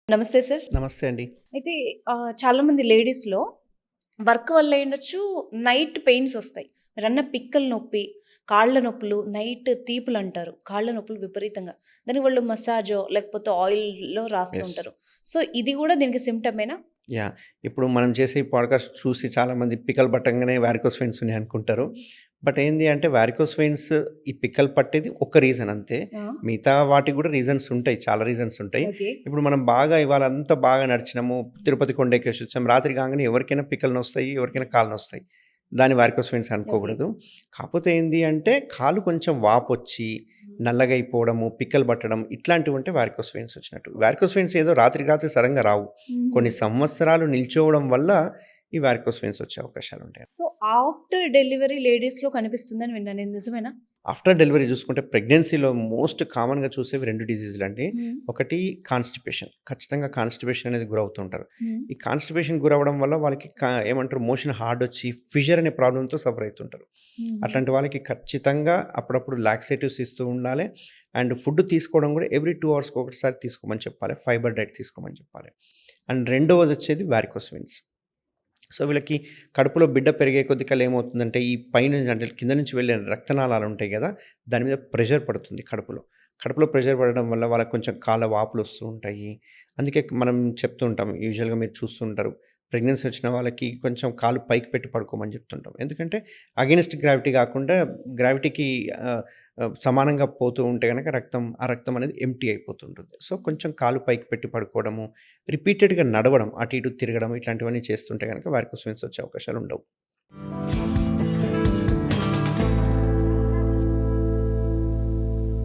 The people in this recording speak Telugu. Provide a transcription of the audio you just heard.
నమస్తే సార్. నమస్తే అండి. అయితే చాలామంది లేడీస్‌లో వర్క్ వల్ల అయ్యుండొచ్చు, నైట్ పెయిన్స్ ఒస్తాయి. మీరన్న పిక్కల నొప్పి, కాళ్ళ నొప్పులు, నైట్ తీపులంటారు. కాళ్ళ నొప్పులు విపరీతంగా. దానికి వాళ్ళు మసాజో లేకపోతే ఆయిల్‌లో రాస్తూ యెస్. ఉంటారు. సో, ఇది గూడా దీనికి సిమ్టమేనా? యాహ్! ఇప్పుడు మనం చేసే ఈ పాడ్‌కాస్ట్ చూసి చాలామంది పిక్కలు పట్టంగానే వారికోస్ వెయిన్స్ ఉన్నాయి అనుకుంటారు. బట్ ఏంది అంటే వారికోస్ వెయిన్స్ ఈ పిక్కలు పట్టేది ఒక రీజన్ అంతే. ఆ! మిగతా వాటికి కూడా రీజన్స్ ఉంటాయి. చాలా రీజన్స్ ఉంటాయి. ఓకే. ఇప్పుడు మనం ఇవాళ అంతా బాగా నడిచినాము. తిరుపతి కొండెక్కేసొచ్చాం. రాత్రి కాంగానే ఎవరికైనా పిక్కలు నొస్తాయి. ఎవరికైనా కాళ్ళు నొస్తాయి. దాన్ని వారికోస్ వెయిన్స్ ఓకే. అనుకోకూడదు. కాకపోతే ఏంది అంటే కాలు కొంచెం వాపొచ్చి, నల్లగా అయిపోవడము, పిక్కలు పట్టడం ఇట్లాంటివుంటే వారికోస్ వెయిన్స్ వచ్చినట్టు. వారికోస్ వెయిన్స్ ఏదో రాత్రికి రాత్రి సడెన్‌గా రావు. హుహు. కొన్ని సంవత్సరాలు నిల్చోవడం వల్ల ఈ వారికోస్ వెయిన్స్ వచ్చే అవకాశాలుంటాయి. సో, ఆఫ్టర్ డెలివరీ లేడీస్‌లో కనిపిస్తుందని విన్నాను. ఇది నిజమేనా? ఆఫ్టర్ డెలివరీ చూసుకుంటే ప్రెగ్నెన్సీలో మోస్ట్ కామన్‌గా చూసేవి 2 డిసీజులండి. హ్మ్. ఒకటి కాన్‌స్టిపేషన్. ఖచ్చితంగా కాన్‌స్టిపేషన్ అనేది గురవుతుంటారు. హ్మ్. ఈ కాన్‌స్టిపేషన్ గురవ్వడం వల్ల వాళ్ళకి ఏమంటారు మోషన్ హార్డొచ్చి ఫిషర్ అనే ప్రాబ్లమ్‌తో సఫర్ అయితుంటారు. హుహు. అట్లాంటి వాళ్ళకి ఖచ్చితంగా అప్పుడప్పుడు లాక్సేటివ్స్ ఇస్తూ ఉండాలి. అండ్ ఫుడ్ తీసుకోవడం కూడా ఎవ్రీ 2 అవర్స్‌కి ఒకసారి తీసుకోమని చెప్పాలి. ఫైబర్ డైట్ తీసుకోమని చెప్పాలి. అండ్ రెండవదొచ్చేది వారికోస్ వెయిన్స్. సో, వీళ్ళకి కడుపులో బిడ్డ పెరిగే కొద్దికల్లా ఏమవుతుందంటే, ఈ పైనుంచి అంటే కింద నుంచి వెళ్ళే రక్తనాళాలుంటాయి గదా! దాని మీద ప్రెషర్ పడుతుంది కడుపులో. కడుపులో ప్రెషర్ పడడం వల్ల వాళ్ళకి కొంచెం కాళ్ళ వాపులొస్తూ ఉంటాయి. అందుకే మనం చెప్తూ ఉంటాం. యూజువల్‌గా మీరు చూస్తూ ఉంటారు. ప్రెగ్నెన్సీ వచ్చిన వాళ్ళకి కొంచెం కాలు పైకి పెట్టి పడుకోమని చెప్తుంటాం. ఎందుకంటే, అగెయిన్స్ట్ గ్రావిటీ గాకుండా గ్రావిటీకి ఆహ్, సమానంగా పోతూ ఉంటే గనక ఆ రక్తం అనేది ఎంప్టీ అయిపోతుంటుంది. సో, కొంచెం కాలు పైకి పెట్టి పడుకోవడము, రిపీటెడ్‌గా నడవడం, అటు ఇటు తిరగడం ఇట్లాంటివన్నీ చేస్తుంటే గనక వారికోస్ వెయిన్స్ వచ్చే అవకాశాలుండవు.